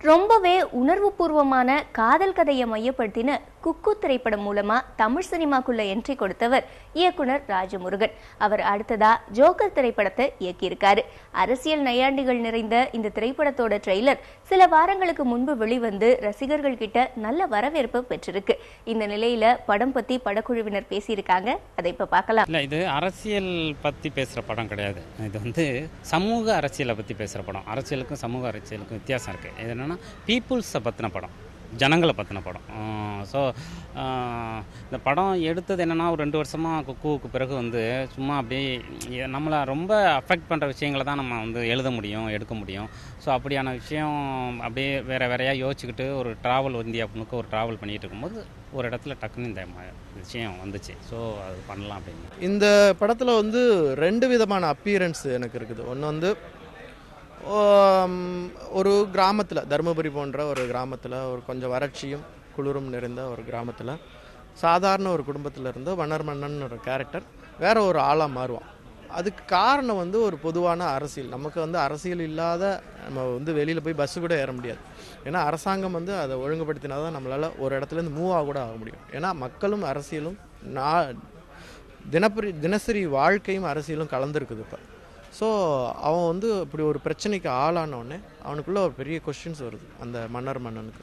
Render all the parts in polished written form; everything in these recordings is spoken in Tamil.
ரொம்பவே உணர்வுபூர்வமான காதல் கதையை மையப்படுத்தின குக்கு திரைப்படம் மூலமா தமிழ் சினிமாக்குள்ள என்ட்ரி கொடுத்தவர் இயக்குனர் ராஜமுருகன். அவர் அடுத்ததா ஜோக்கர் திரைப்படத்தை இயக்கியிருக்காரு. அரசியல் நையாண்டிகள் நிறைந்த இந்த திரைப்படத்தோட ட்ரெய்லர் சில வாரங்களுக்கு முன்பு வெளிவந்து ரசிகர்கள் கிட்ட நல்ல வரவேற்பு பெற்றிருக்கு. இந்த நிலையில படம் பத்தி படக்குழுவினர் பேசியிருக்காங்க. அதை இப்ப பார்க்கலாம். இல்லை, இது அரசியல் பற்றி பேசுகிற படம் கிடையாது. இது சமூக அரசியலை பற்றி பேசுகிற படம். அரசியலுக்கும் சமூக அரசியலுக்கும் வித்தியாசம் இருக்குது. இது என்னென்னா பீப்புள்ஸை பற்றின படம், ஜனங்களை பற்றின படம். ஸோ இந்த படம் எடுத்தது என்னென்னா, ஒரு 2 வருஷமாக குக்குவுக்கு பிறகு சும்மா அப்படியே நம்மளை ரொம்ப அஃபெக்ட் பண்ணுற விஷயங்களை தான் நம்ம எழுத முடியும், எடுக்க முடியும். ஸோ அப்படியான விஷயம் அப்படியே வேறையாக யோசிச்சுக்கிட்டு ஒரு ட்ராவல் இந்தியா முழுக்க ஒரு ட்ராவல் பண்ணிகிட்டு இருக்கும்போது ஒரு இடத்துல டக்குன்னு இந்த விஷயம் வந்துச்சு. ஸோ அது பண்ணலாம் அப்படின்னு. இந்த படத்தில் 2 விதமான அப்பியரன்ஸ் எனக்கு இருக்குது. ஒன்று ஒரு கிராமத்தில், தருமபுரி போன்ற ஒரு கிராமத்தில், ஒரு கொஞ்சம் வறட்சியும் குளிரும் நிறைந்த ஒரு கிராமத்தில் சாதாரண ஒரு குடும்பத்தில் இருந்து வண்ணர்மன்னன் ஒரு கேரக்டர் வேற ஒரு ஆளாக மாறுவான். அதுக்கு காரணம் ஒரு பொதுவான அரசியல். நமக்கு அரசியல் இல்லாத நம்ம வெளியில் போய் பஸ்ஸு கூட ஏற முடியாது. ஏன்னா அரசாங்கம் அதை ஒழுங்குபடுத்தினா தான் நம்மளால் ஒரு இடத்துலேருந்து மூவ் ஆக கூட ஆக முடியும். ஏன்னா மக்களும் அரசியலும் தினசரி வாழ்க்கையும் அரசியலும் கலந்துருக்குது இப்போ. ஸோ அவன் இப்படி ஒரு பிரச்சனைக்கு ஆளானோடனே அவனுக்குள்ளே ஒரு பெரிய கொஷின்ஸ் வருது. அந்த மன்னனுக்கு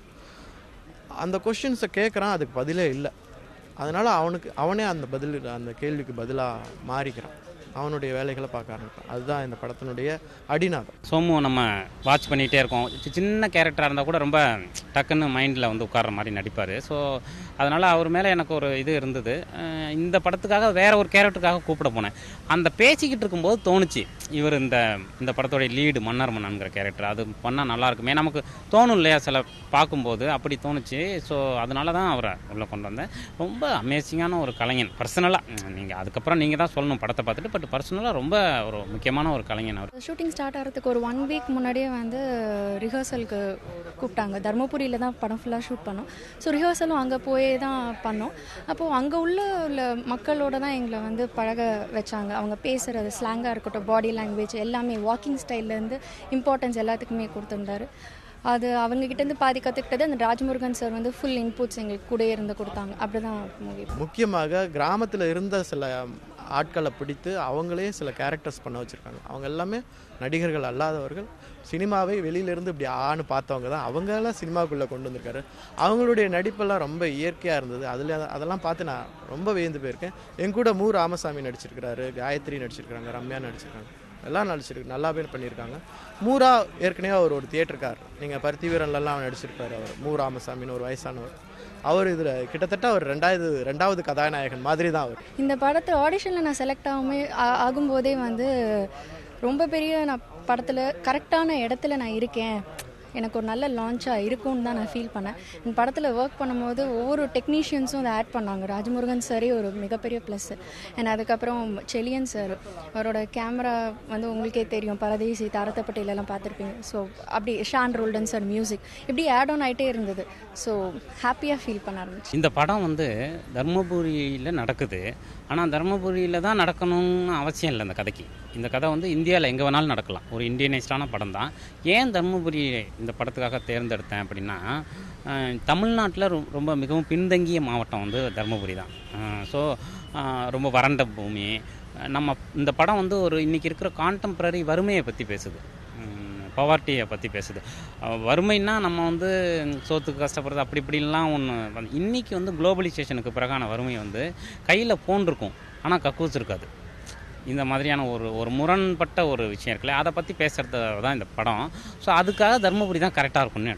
அந்த கொஷின்ஸை கேட்குறான், அதுக்கு பதிலே இல்லை. அதனால் அவனே அந்த கேள்விக்கு பதிலாக மாறிக்கிறான், அவனுடைய வேலைகளை பார்க்க ஆரம்பிப்பான். அதுதான் இந்த படத்தினுடைய அடிநாதம். சோமு நம்ம வாட்ச் பண்ணிகிட்டே இருக்கோம். சின்ன கேரக்டராக இருந்தால் கூட ரொம்ப டக்குன்னு மைண்டில் உட்கார்ற மாதிரி நடிப்பார். ஸோ அதனால் அவர் மேலே எனக்கு ஒரு இது இருந்தது. இந்த படத்துக்காக வேற ஒரு கேரக்டருக்காக கூப்பிட போனேன். அந்த பேசிக்கிட்டு இருக்கும்போது தோணுச்சு, இவர் இந்த படத்தோடைய லீடு மன்னன்கிற கேரக்டர் அது பண்ணால் நல்லாயிருக்குமே, நமக்கு தோணும் இல்லையா சில பார்க்கும்போது, அப்படி தோணுச்சு. ஸோ அதனால தான் அவரை உள்ளே கொண்டு வந்தேன். ரொம்ப அமேசிங்கான ஒரு கலைஞன். பர்சனலாக அதுக்கப்புறம் நீங்கள் தான் சொல்லணும் படத்தை பார்த்துட்டு, பட் பர்சனலாக ரொம்ப ஒரு முக்கியமான ஒரு கலைஞன் அவர். ஷூட்டிங் ஸ்டார்ட் ஆகிறதுக்கு ஒரு 1 வீக் முன்னாடியே ரிஹர்சலுக்கு கூப்பிட்டாங்க. தர்மபுரியில் தான் படம் ஃபுல்லாக ஷூட் பண்ணோம். ஸோ ரிஹர்சலும் அங்கே போயே தான் பண்ணோம். அப்போது அங்கே உள்ள மக்களோட தான் எங்களை பழக வச்சாங்க. அவங்க பேசுகிறது ஸ்லாங்காக இருக்கட்டும், பாடி லாங்குவேஜ் எல்லாமே, வாக்கிங் ஸ்டைல்லேருந்து இம்பார்ட்டன்ஸ் எல்லாத்துக்குமே கொடுத்துருந்தாரு. அது அவங்ககிட்டேருந்து பாதி கற்றுக்கிட்டது அந்த ராஜமுருகன் சார் ஃபுல் இன்புட்ஸ் எங்களுக்கு கூட இருந்து கொடுத்தாங்க. அப்படி தான் மூவி. முக்கியமாக கிராமத்தில் இருந்த சில ஆட்களை பிடித்து அவங்களே சில கேரக்டர்ஸ் பண்ண வச்சுருக்காங்க. அவங்க எல்லாமே நடிகர்கள் அல்லாதவர்கள், சினிமாவை வெளியிலேருந்து இப்படி பார்த்தவங்க தான். அவங்களாம் சினிமாவுக்குள்ளே கொண்டு வந்திருக்காரு. அவங்களுடைய நடிப்பெல்லாம் ரொம்ப இயற்கையாக இருந்தது. அதெல்லாம் பார்த்து நான் ரொம்ப வியந்து போயிருக்கேன். என் கூட மு. ராமசாமி நடிச்சிருக்கிறாரு, காயத்ரி நடிச்சிருக்கிறாங்க, ரம்யா நடிச்சிருக்காங்க, எல்லாம் நல்லா பேர் பண்ணியிருக்காங்க. மூரா ஏற்கனவே அவர் ஒரு தியேட்டருக்கார். நீங்கள் பருத்தி வீரன்லாம் அவர் நடிச்சிருக்காரு. அவர் மு. ராமசாமின்னு ஒரு வயசானவர். அவர் இதில் கிட்டத்தட்ட அவர் ரெண்டாவது கதாநாயகன் மாதிரி தான் அவர். இந்த படத்தை ஆடிஷனில் நான் செலக்ட் ஆகும்போதே ரொம்ப பெரிய நான் படத்தில் கரெக்டான இடத்துல நான் இருக்கேன், எனக்கு ஒரு நல்ல லான்ச்சாக இருக்கும்னு தான் நான் ஃபீல் பண்ணேன். இந்த படத்தில் ஒர்க் பண்ணும்போது ஒவ்வொரு டெக்னீஷியன்ஸும் அதை ஆட் பண்ணாங்க. ராஜமுருகன் சாரே ஒரு மிகப்பெரிய ப்ளஸ். அண்ட் அதுக்கப்புறம் செலியன் சார், அவரோட கேமரா உங்களுக்கே தெரியும், பரதேசி, தாரத்தப்பட்டியிலலாம் பார்த்துருப்பீங்க. ஸோ அப்படி ஷான் ரோல்டன் சார் மியூசிக், இப்படி ஆட் ஆன் ஆகிட்டே இருந்தது. ஸோ ஹாப்பியாக ஃபீல் பண்ண ஆரம்பிச்சு. இந்த படம் தர்மபுரியில் நடக்குது. ஆனால் தர்மபுரியில் தான் நடக்கணும்னு அவசியம் இல்லை இந்த கதைக்கு. இந்த கதை இந்தியாவில் எங்கே வேணாலும் நடக்கலாம். ஒரு இந்தியனைஸ்டான படம் தான். ஏன் தர்மபுரி இந்த படத்துக்காக தேர்ந்தெடுத்தேன் அப்படின்னா, தமிழ்நாட்டில் ரொம்ப மிகவும் பின்தங்கிய மாவட்டம் தர்மபுரி தான். ஸோ ரொம்ப வறண்ட பூமி. நம்ம இந்த படம் ஒரு இன்றைக்கி இருக்கிற கான்டெம்பரரி வறுமையை பற்றி பேசுது, பவர்ட்டியை பற்றி பேசுது. வறுமைன்னா நம்ம சோத்துக்கு கஷ்டப்படுறது அப்படி இப்படிலாம் ஒன்று. இன்றைக்கி குளோபலைசேஷனுக்கு பிறகான வறுமை கையில் ஃபோன் இருக்கும், ஆனால் கக்கூஸ் இருக்காது. இந்த மாதிரியான ஒரு முரண்பட்ட ஒரு விஷயம் இருக்குல்ல, அதை பற்றி பேசுகிறது தான் இந்த படம். ஸோ அதுக்காக தர்மபுரி தான் கரெக்டாக இருக்கும்னு